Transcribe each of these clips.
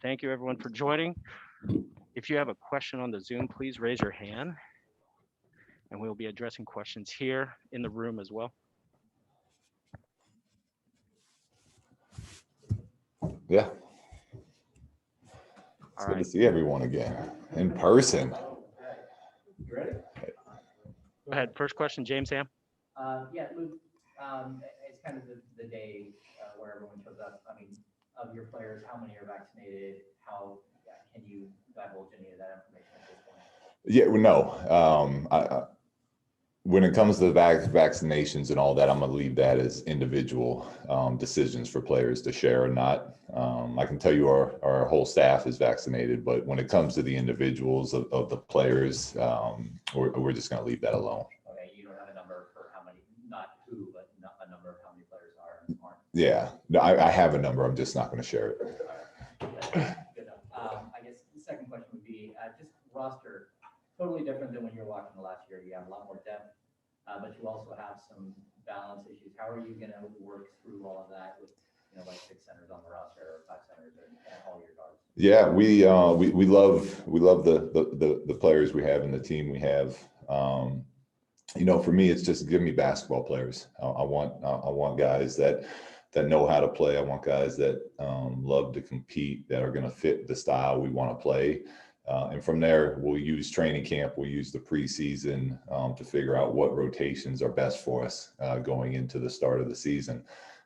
Thank you everyone for joining. If you have a question on the Zoom, please raise your hand and we'll be addressing questions here in the room as well. Yeah, it's All good to right. see everyone again in person. You ready? Go ahead. First question, James Ham. Yeah, Luke, it's kind of the day where everyone shows up. I mean, of your players, how many are vaccinated? How can you divulge any of that information at this point? Yeah, well, no. When it comes to vaccinations and all that, I'm going to leave that as individual decisions for players to share or not. I can tell you our whole staff is vaccinated, but when it comes to the individuals of the players, we're just going to leave that alone. Okay, you don't have a number for how many, not who, but a number of how many players are and aren't. Yeah, no, I have a number. I'm just not going to share it. All right. Good enough. I guess the second question would be just roster, totally different than when you were watching the last year. You have a lot more depth, but you also have some balance issues. How are you going to work through all of that with, like 6 centers on the roster or 5 centers and all your guards? Yeah, we love the players we have and the team we have. For me, it's just give me basketball players. I want guys that know how to play. I want guys that love to compete, that are going to fit the style we want to play. And from there, we'll use training camp. We'll use the preseason to figure out what rotations are best for us going into the start of the season.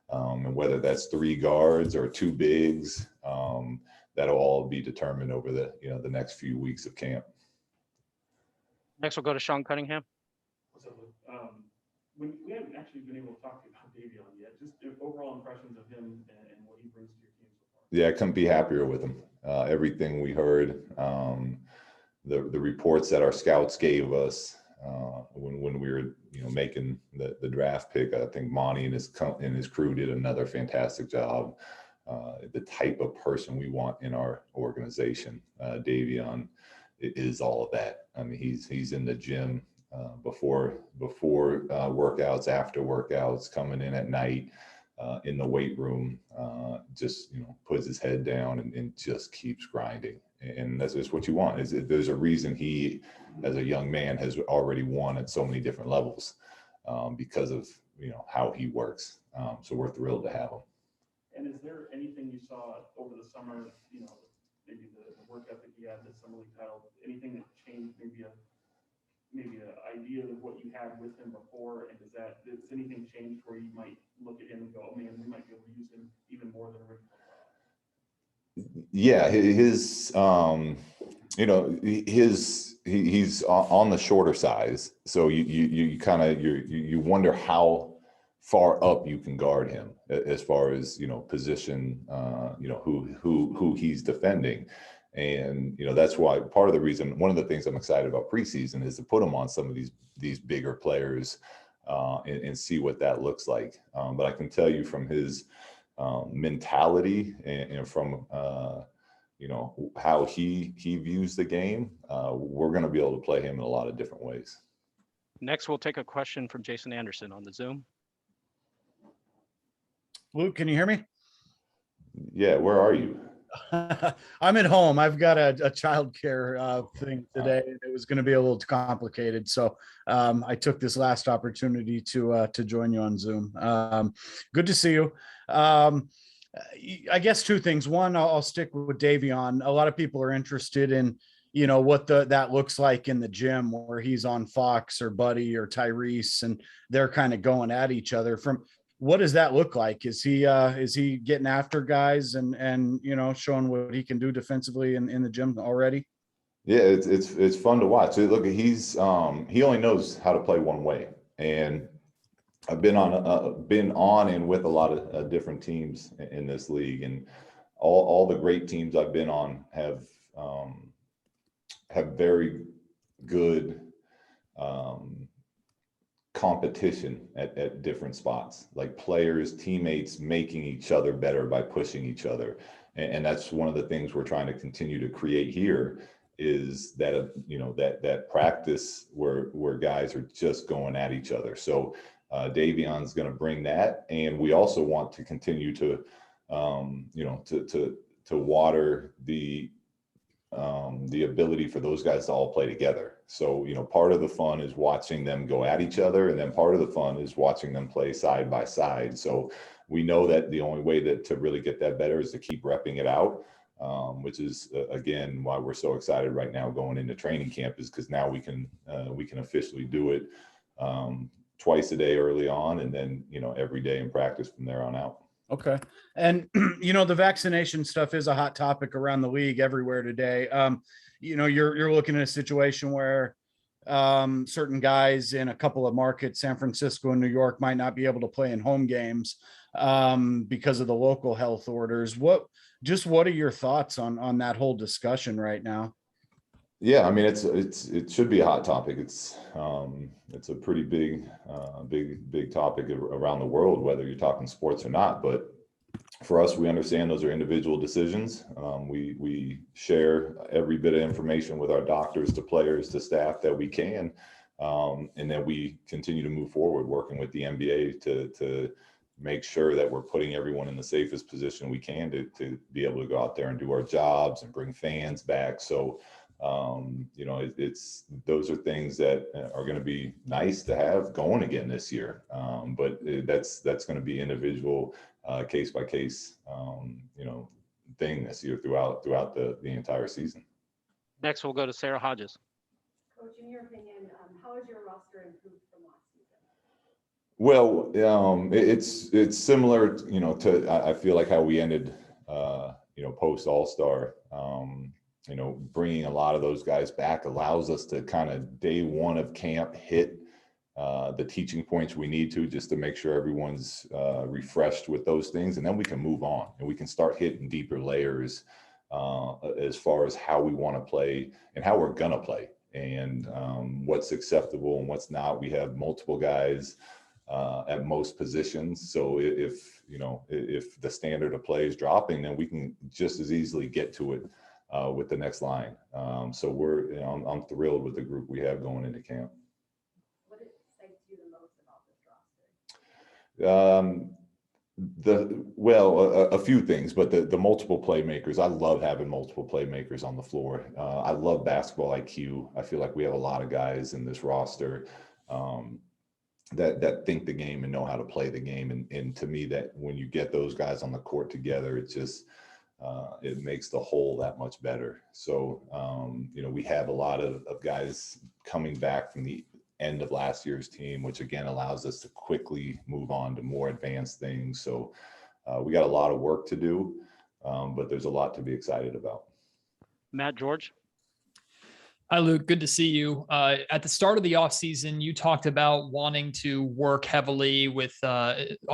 And whether that's 3 guards or 2 bigs, that'll all be determined over the next few weeks of camp. Next, we'll go to Sean Cunningham. What's up, Luke? We haven't actually been able to talk to you about Davion yet. Just overall impressions of him and what he brings to your team so far. Yeah, I couldn't be happier with him. Everything we heard, the reports that our scouts gave us when we were making the draft pick. I think Monty and his crew did another fantastic job. The type of person we want in our organization, Davion, is all of that. I mean, he's in the gym before workouts, after workouts, coming in at night, in the weight room, just puts his head down and just keeps grinding. And that's just what you want. There's a reason he, as a young man, has already won at so many different levels because of how he works. So we're thrilled to have him. And is there anything you saw over the summer, maybe the work ethic he had, the summer league title, anything that changed, maybe an idea of what you had with him before, and does anything change where you might look at him and go, oh man, we might be able to use him even more than originally thought? Yeah, he's on the shorter size, so you wonder how far up you can guard him as far as position, who he's defending. And that's why part of the reason, one of the things I'm excited about preseason is to put him on some of these bigger players and see what that looks like. But I can tell you from his mentality and from how he views the game, we're going to be able to play him in a lot of different ways. Next, we'll take a question from Jason Anderson on the Zoom. Luke, can you hear me? Yeah, where are you? I'm at home. I've got a child care thing today. It was going to be a little too complicated, so I took this last opportunity to join you on Zoom. Good to see you. I guess 2 things. One, I'll stick with Davion. A lot of people are interested in what that looks like in the gym, where he's on Fox or Buddy or Tyrese, and they're kind of going at each other. From what does that look like? Is he getting after guys and showing what he can do defensively in the gym already? Yeah, it's fun to watch. Look, he only knows how to play one way, and I've been on and with a lot of different teams in this league, and all the great teams I've been on have very good competition at different spots, like players, teammates making each other better by pushing each other. And that's one of the things we're trying to continue to create here, is that, that practice where guys are just going at each other. So Davion's going to bring that. And we also want to continue to water the ability for those guys to all play together. So, part of the fun is watching them go at each other, and then part of the fun is watching them play side by side. So we know that the only way to really get that better is to keep repping it out, which is again why we're so excited right now going into training camp, is because now we can officially do it twice a day early on, and then every day in practice from there on out. Okay. And, the vaccination stuff is a hot topic around the league everywhere today. You're looking at a situation where certain guys in a couple of markets, San Francisco and New York, might not be able to play in home games because of the local health orders. What are your thoughts on that whole discussion right now? Yeah, I mean, it should be a hot topic. It's a pretty big topic around the world, whether you're talking sports or not. But for us, we understand those are individual decisions. We share every bit of information with our doctors, to players, to staff that we can, and then we continue to move forward, working with the NBA to make sure that we're putting everyone in the safest position we can to be able to go out there and do our jobs and bring fans back. So. Those are things that are going to be nice to have going again this year. But that's going to be individual, case by case, thing this year throughout the entire season. Next, we'll go to Sarah Hodges. Coach, in your opinion, how has your roster improved from last season? Well, it's similar, to I feel like how we ended, post All-Star. Bringing a lot of those guys back allows us to kind of day one of camp hit the teaching points we need to, just to make sure everyone's refreshed with those things. And then we can move on and we can start hitting deeper layers as far as how we want to play and how we're going to play, and what's acceptable and what's not. We have multiple guys at most positions. So if the standard of play is dropping, then we can just as easily get to it with the next line. So I'm thrilled with the group we have going into camp. What excites you the most about this roster? A few things, but the multiple playmakers. I love having multiple playmakers on the floor. I love basketball IQ. I feel like we have a lot of guys in this roster that think the game and know how to play the game. And to me, that when you get those guys on the court together, it just it makes the whole that much better. So, we have a lot of guys coming back from the end of last year's team, which again allows us to quickly move on to more advanced things. So we got a lot of work to do, but there's a lot to be excited about. Matt George. Hi, Luke. Good to see you. At the start of the offseason, you talked about wanting to work heavily with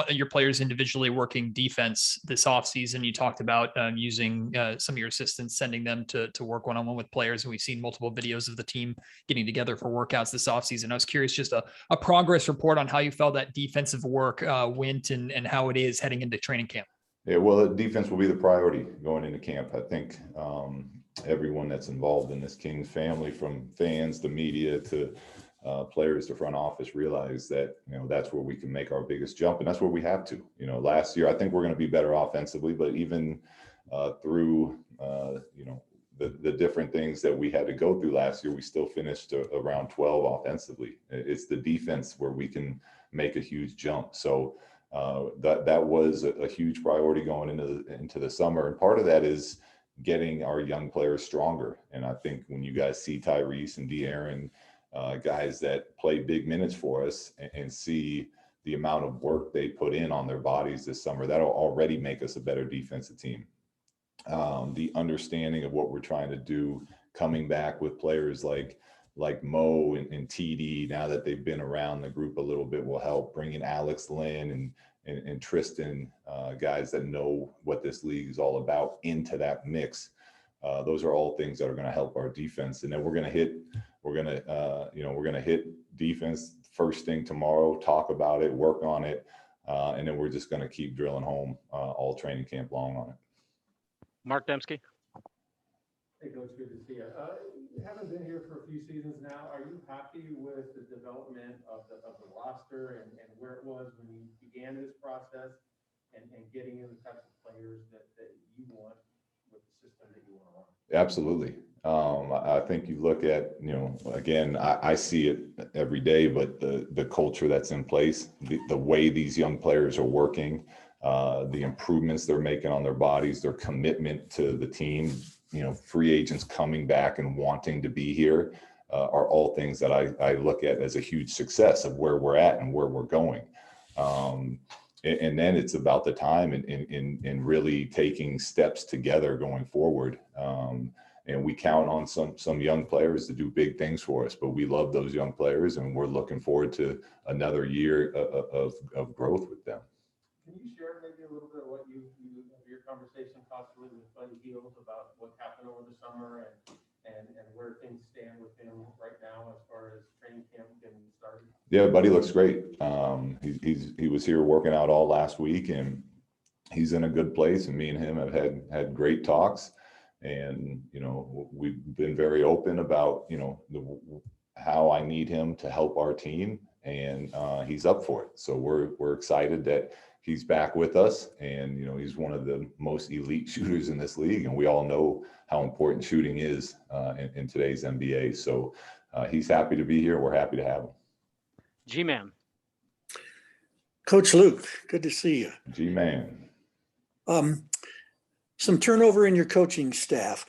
your players individually working defense this offseason. You talked about using some of your assistants, sending them to work one-on-one with players. And we've seen multiple videos of the team getting together for workouts this offseason. I was curious, just a progress report on how you felt that defensive work went and how it is heading into training camp. Yeah, well, defense will be the priority going into camp. I think everyone that's involved in this Kings family, from fans to media to players to front office, realize that that's where we can make our biggest jump, and that's where we have to. Last year I think we're going to be better offensively, but even through the different things that we had to go through last year, we still finished around 12 offensively. It's the defense where we can make a huge jump. So that was a huge priority going into the summer, and part of that is getting our young players stronger. And I think when you guys see Tyrese and De'Aaron, guys that play big minutes for us, and see the amount of work they put in on their bodies this summer, that'll already make us a better defensive team. The understanding of what we're trying to do, coming back with players like Mo and TD, now that they've been around the group a little bit, will help. Bringing Alex Lynn and Tristan, guys that know what this league is all about, into that mix. Those are all things that are going to help our defense. And then we're going to hit defense first thing tomorrow, talk about it, work on it. And then we're just going to keep drilling home all training camp long on it. Mark Dembski. Hey, Coach, good to see you. You haven't been here for a few seasons now. Are you happy with the development of the roster and where it was when you began this process and getting in the types of players that you want with the system that you want to run? Absolutely. I think you look at, again, I see it every day, but the culture that's in place, the way these young players are working, the improvements they're making on their bodies, their commitment to the team, free agents coming back and wanting to be here, are all things that I look at as a huge success of where we're at and where we're going. And then it's about the time and really taking steps together going forward. And we count on some young players to do big things for us, but we love those young players and we're looking forward to another year of growth with them. Can you share maybe a little bit of what your conversation possibly with Buddy Hield about what happened over the summer and where things stand with him right now as far as training camp getting started? Yeah, Buddy looks great. He was here working out all last week and he's in a good place, and me and him have had great talks. And, we've been very open about, how I need him to help our team, and he's up for it. So we're excited that he's back with us, and, he's one of the most elite shooters in this league. And we all know how important shooting is in today's NBA. So he's happy to be here. We're happy to have him. G-Man. Coach Luke, good to see you. G-Man. Some turnover in your coaching staff.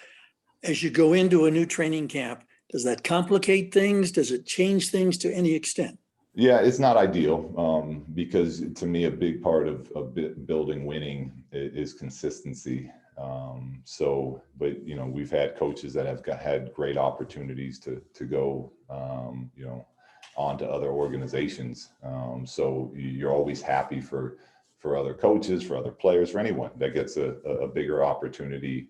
As you go into a new training camp, does that complicate things? Does it change things to any extent? Yeah, it's not ideal because to me, a big part of building winning is consistency. But we've had coaches that have had great opportunities to go, on to other organizations. So you're always happy for other coaches, for other players, for anyone that gets a bigger opportunity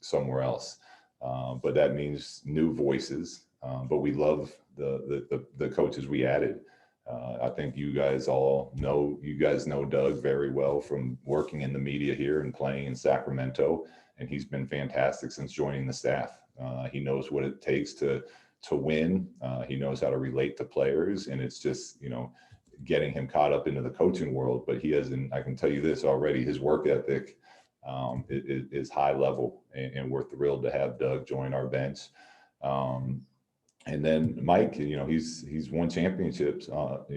somewhere else. But that means new voices. But we love the coaches we added. I think you guys know Doug very well from working in the media here and playing in Sacramento, and he's been fantastic since joining the staff. He knows what it takes to win. He knows how to relate to players, and it's just, getting him caught up into the coaching world. But I can tell you this already, his work ethic is high level, and we're thrilled to have Doug join our bench. And then Mike, he's won championships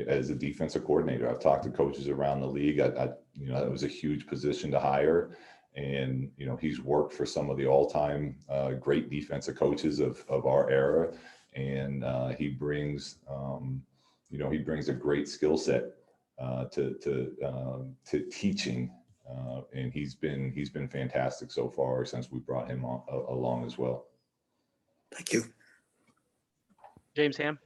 as a defensive coordinator. I've talked to coaches around the league. That was a huge position to hire. And, he's worked for some of the all-time great defensive coaches of our era. And he brings a great skill set to teaching. And he's been fantastic so far since we brought him along as well. Thank you. James Ham.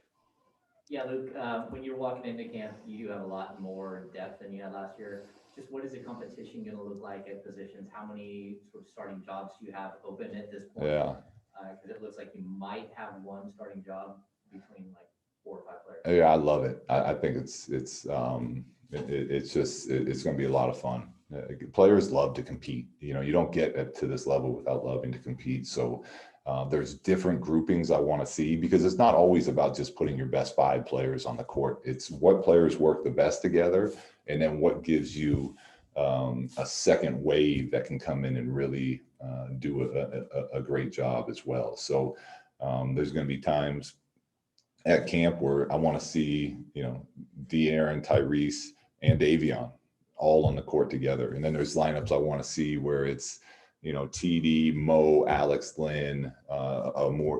Yeah, Luke, when you're walking into camp, you do have a lot more depth than you had last year. Just what is the competition going to look like at positions? How many sort of starting jobs do you have open at this point? Yeah. Because it looks like you might have one starting job between like 4 or 5 players. Yeah, I love it. I think it's going to be a lot of fun. Players love to compete. You don't get to this level without loving to compete. So there's different groupings I want to see, because it's not always about just putting your best 5 players on the court. It's what players work the best together, and then what gives you a second wave that can come in and really do a great job as well. So there's going to be times at camp where I want to see, De'Aaron, Tyrese, and Davion all on the court together. And then there's lineups I want to see where it's, TD, Mo, Alex Lynn,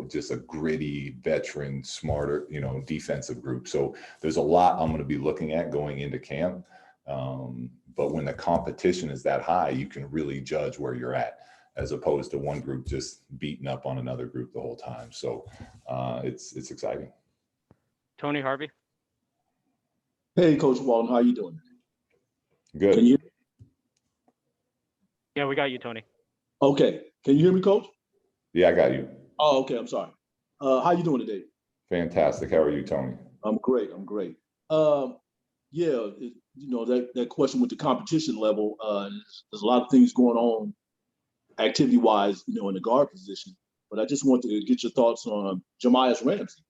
just a gritty, veteran, smarter, defensive group. So there's a lot I'm going to be looking at going into camp. But when the competition is that high, you can really judge where you're at, as opposed to one group just beating up on another group the whole time. So it's exciting. Tony Harvey. Hey, Coach Walton, how you doing? Good. Can you? Yeah, we got you, Tony. Okay. Can you hear me, Coach? Yeah, I got you. Oh, okay. I'm sorry. How you doing today? Fantastic. How are you, Tony? I'm great. That question with the competition level, there's a lot of things going on activity-wise, in the guard position. But I just wanted to get your thoughts on Jamias Ramsey.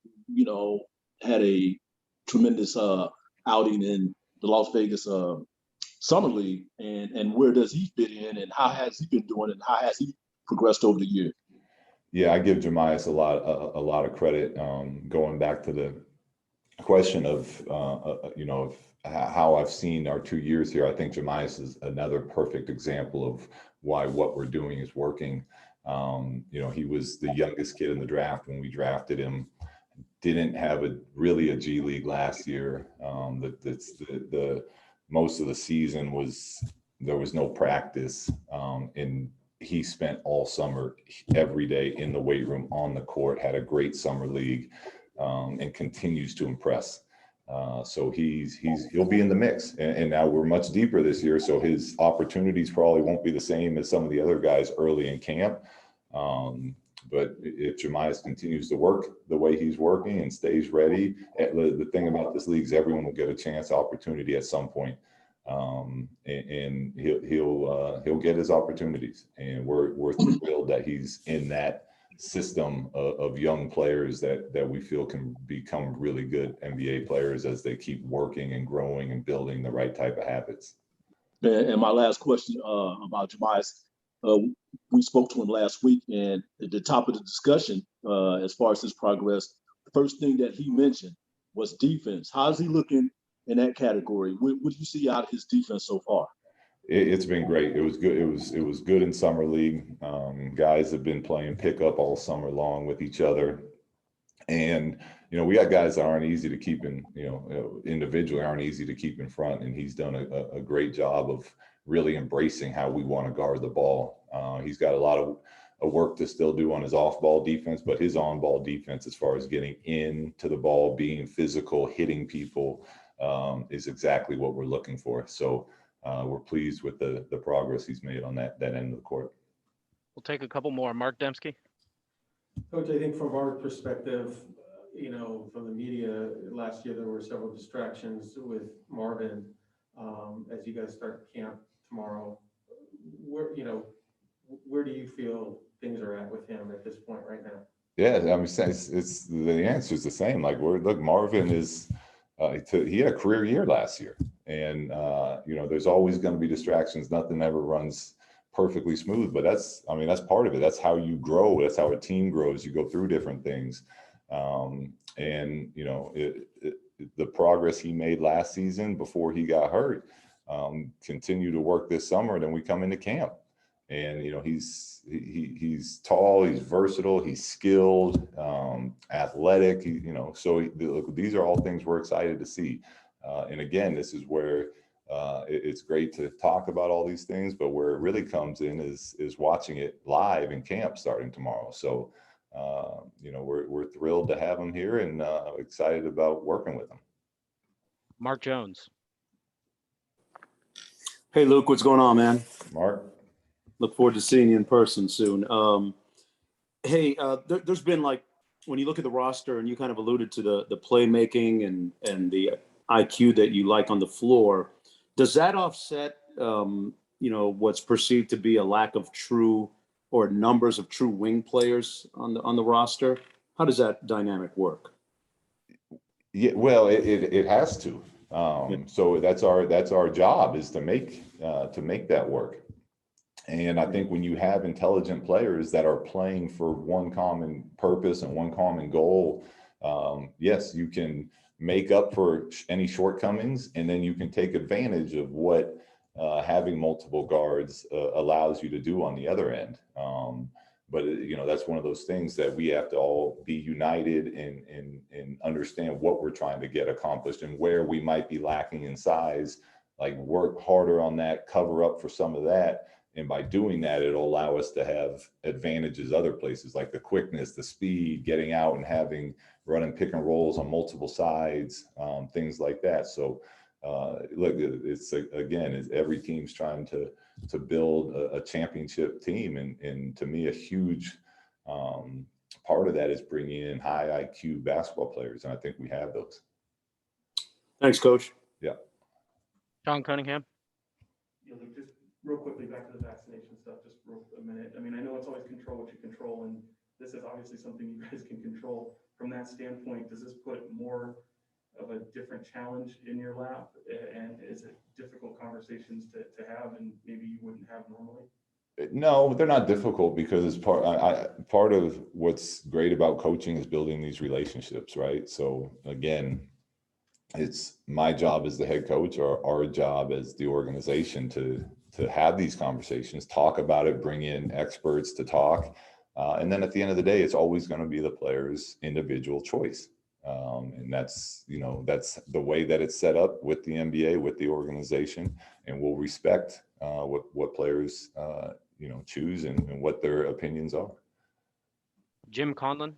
Had a tremendous outing in the Las Vegas Summer League, and where does he fit in, and how has he been doing, and how has he progressed over the year? Yeah, I give Jemias a lot of credit. Going back to the question of of how I've seen our 2 years here, I think Jemias is another perfect example of why what we're doing is working. He was the youngest kid in the draft when we drafted him. Didn't have really a G League last year. The most of the season there was no practice, and he spent all summer every day in the weight room, on the court, had a great summer league, and continues to impress. So he'll be in the mix, and now we're much deeper this year, so his opportunities probably won't be the same as some of the other guys early in camp. But if Jemias continues to work the way he's working and stays ready, the thing about this league is everyone will get a chance, opportunity at some point. And he'll get his opportunities, and we're thrilled that he's in that system of young players that we feel can become really good NBA players as they keep working and growing and building the right type of habits. And my last question about Jemias, we spoke to him last week, and at the top of the discussion, as far as his progress, the first thing that he mentioned was defense. How's he looking in that category? What do you see out of his defense so far? It's been great. It was good. It was good in summer league. Guys have been playing pickup all summer long with each other, and we got guys that aren't easy to keep in. Individually aren't easy to keep in front, and he's done a great job of really embracing how we want to guard the ball. He's got a lot of work to still do on his off-ball defense, but his on-ball defense, as far as getting into the ball, being physical, hitting people, is exactly what we're looking for. So we're pleased with the progress he's made on that end of the court. We'll take a couple more. Mark Dembski. Coach, I think from our perspective, from the media last year, there were several distractions with Marvin. As you guys start camp tomorrow, where do you feel things are at with him at this point right now? Yeah, I mean, it's the answer is the same. Like, Marvin is he had a career year last year, and there's always going to be distractions. Nothing ever runs perfectly smooth, but that's part of it. That's how you grow. That's how a team grows. You go through different things, and the progress he made last season before he got hurt, continue to work this summer. Then we come into camp, and he's tall, he's versatile, he's skilled, athletic. These are all things we're excited to see. And again, this is where it's great to talk about all these things, but where it really comes in is watching it live in camp starting tomorrow. So we're thrilled to have him here, and excited about working with him. Mark Jones. Hey, Luke, what's going on, man? Mark. Look forward to seeing you in person soon. There's been, like, when you look at the roster, and you kind of alluded to the playmaking and the IQ that you like on the floor, does that offset, what's perceived to be a lack of true, or numbers of true wing players on the roster? How does that dynamic work? Yeah, well, it has to. So that's our job, is to make that work. And I think when you have intelligent players that are playing for one common purpose and one common goal, yes, you can make up for any shortcomings, and then you can take advantage of what having multiple guards allows you to do on the other end. But that's one of those things that we have to all be united and understand what we're trying to get accomplished, and where we might be lacking in size, like work harder on that, cover up for some of that. And by doing that, it'll allow us to have advantages other places, like the quickness, the speed, getting out and running pick and rolls on multiple sides, things like that. So look, it's every team's trying to build a championship team. And to me, a huge part of that is bringing in high IQ basketball players. And I think we have those. Thanks, Coach. Yeah. John Cunningham. Just real quickly, back to the vaccination stuff, just for a minute. I mean, I know it's always control what you control, and this is obviously something you guys can control. From that standpoint, does this put more of a different challenge in your lap? And is it difficult conversations to have, and maybe you wouldn't have normally? No, they're not difficult because it's part of what's great about coaching is building these relationships, right? So again, it's my job as the head coach or our job as the organization to have these conversations, talk about it, bring in experts to talk. And then at the end of the day, it's always going to be the player's individual choice. And that's the way that it's set up with the NBA, with the organization, and we'll respect what players choose and what their opinions are. Jim Conlon.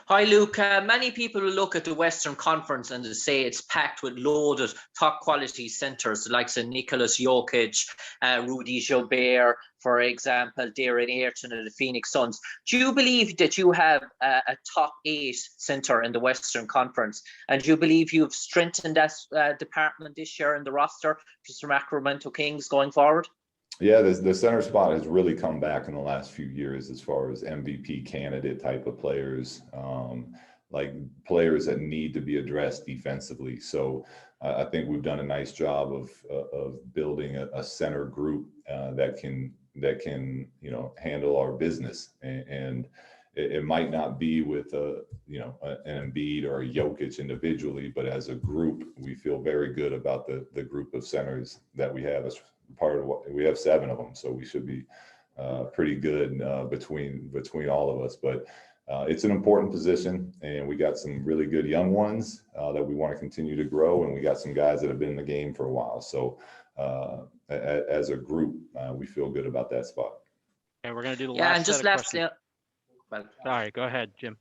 Hi, Luke. Many people look at the Western Conference and they say it's packed with loaded top quality centers, like Nicholas Jokic, Rudy Gobert, for example, Darren Ayrton of the Phoenix Suns. Do you believe that you have a top 8 center in the Western Conference? And do you believe you've strengthened that department this year in the roster for Sacramento Kings going forward? Yeah, the center spot has really come back in the last few years as far as MVP candidate type of players, like players that need to be addressed defensively. So I think we've done a nice job of building a center group that can handle our business. And it might not be with an Embiid or a Jokic individually, but as a group, we feel very good about the group of centers that we have. As part of what we have 7 of them, so we should be pretty good between all of us. But it's an important position, and we got some really good young ones that we want to continue to grow, and we got some guys that have been in the game for a while. So as a group, we feel good about that spot. And we're going to do the Yeah, last and just set of lastly, questions. Sorry, go ahead, Jim.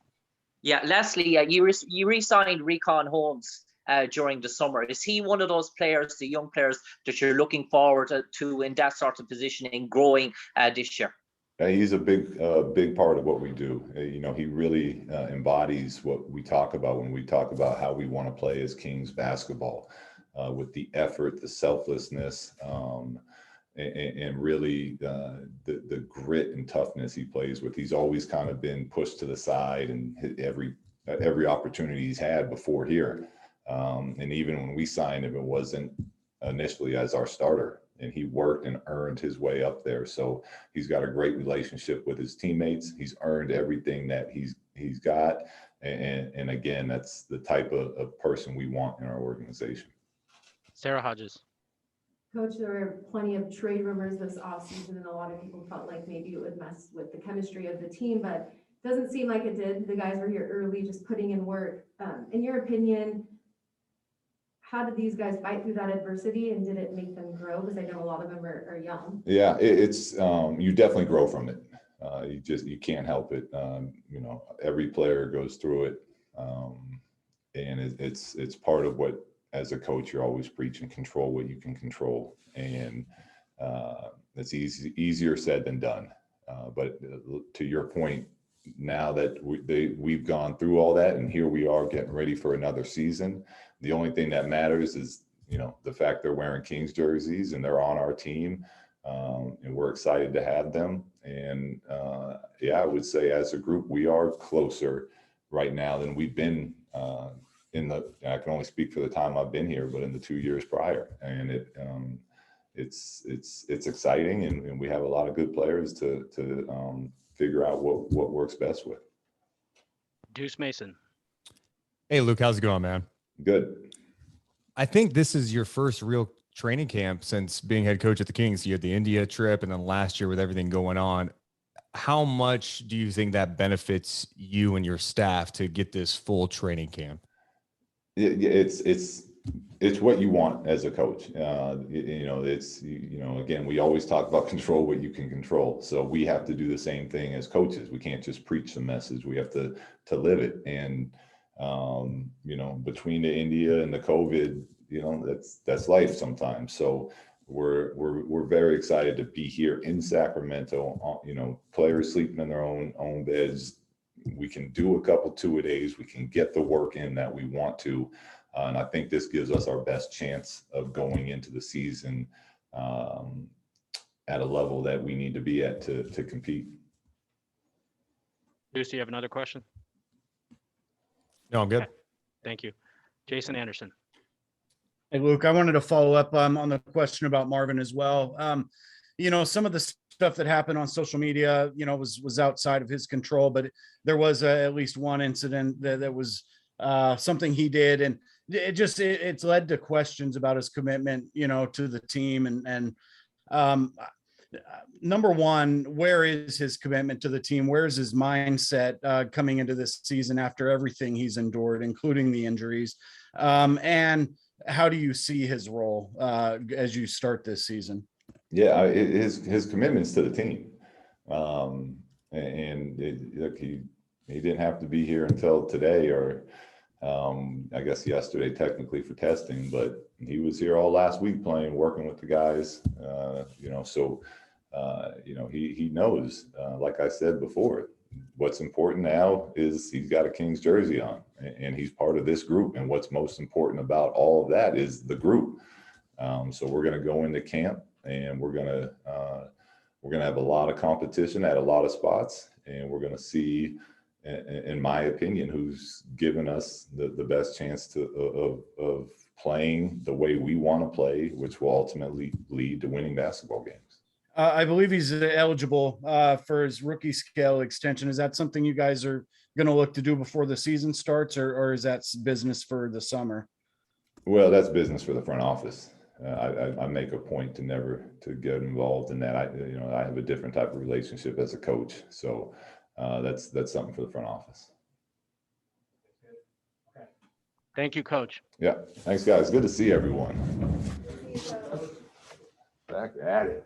Yeah, lastly, you re-signed Recon Holmes during the summer. Is he one of those players, the young players, that you're looking forward to in that sort of positioning, growing this year? He's a big part of what we do. He really embodies what we talk about when we talk about how we want to play as Kings basketball, with the effort, the selflessness, and really the grit and toughness he plays with. He's always kind of been pushed to the side, and every opportunity he's had before here. And even when we signed him, it wasn't initially as our starter, and he worked and earned his way up there. So he's got a great relationship with his teammates. He's earned everything that he's got. And again, that's the type of person we want in our organization. Sarah Hodges. Coach, there were plenty of trade rumors this offseason, and a lot of people felt like maybe it would mess with the chemistry of the team, but it doesn't seem like it did. The guys were here early, just putting in work. In your opinion, how did these guys fight through that adversity, and did it make them grow? Because I know a lot of them are young. Yeah, it's you definitely grow from it. You can't help it. Every player goes through it, and it's part of what, as a coach, you're always preaching: control what you can control. And it's easier said than done. But to your point, now that we've gone through all that, and here we are getting ready for another season. The only thing that matters is, the fact they're wearing Kings jerseys and they're on our team, and we're excited to have them. And I would say as a group, we are closer right now than we've been I can only speak for the time I've been here, but in the 2 years prior. And it's exciting, and we have a lot of good players to figure out what works best with. Deuce Mason. Hey, Luke, how's it going, man? Good. I think this is your first real training camp since being head coach at the Kings. You had the India trip, and then last year with everything going on. How much do you think that benefits you and your staff to get this full training camp? It's what you want as a coach. Again, we always talk about control what you can control. So we have to do the same thing as coaches. We can't just preach the message. We have to live it. And between the India and the COVID, that's life sometimes. So we're very excited to be here in Sacramento. Players sleeping in their own beds. We can do a couple 2-a-days. We can get the work in that we want to. And I think this gives us our best chance of going into the season at a level that we need to be at to compete. Deuce, do you have another question? No, I'm good. Okay. Thank you. Jason Anderson. Hey, Luke, I wanted to follow up on the question about Marvin as well. some of the stuff that happened on social media, was outside of his control, but there was at least one incident that was something he did. And it's led to questions about his commitment, to the team. And number one, where is his commitment to the team? Where's his mindset coming into this season after everything he's endured, including the injuries? And how do you see his role as you start this season? Yeah, his commitments to the team. Look, he didn't have to be here until today, or I guess yesterday technically for testing, but he was here all last week working with the guys. He knows, like I said before, what's important now is he's got a Kings jersey on, and he's part of this group. And what's most important about all of that is the group. So we're going to go into camp, and we're going to have a lot of competition at a lot of spots, and we're going to see, in my opinion, who's given us the best chance of playing the way we want to play, which will ultimately lead to winning basketball games. I believe he's eligible for his rookie scale extension. Is that something you guys are going to look to do before the season starts, or is that business for the summer? Well, that's business for the front office. I make a point to never to get involved in that. I have a different type of relationship as a coach, so that's something for the front office. Thank you, Coach. Yeah, thanks, guys. Good to see everyone. Back at it.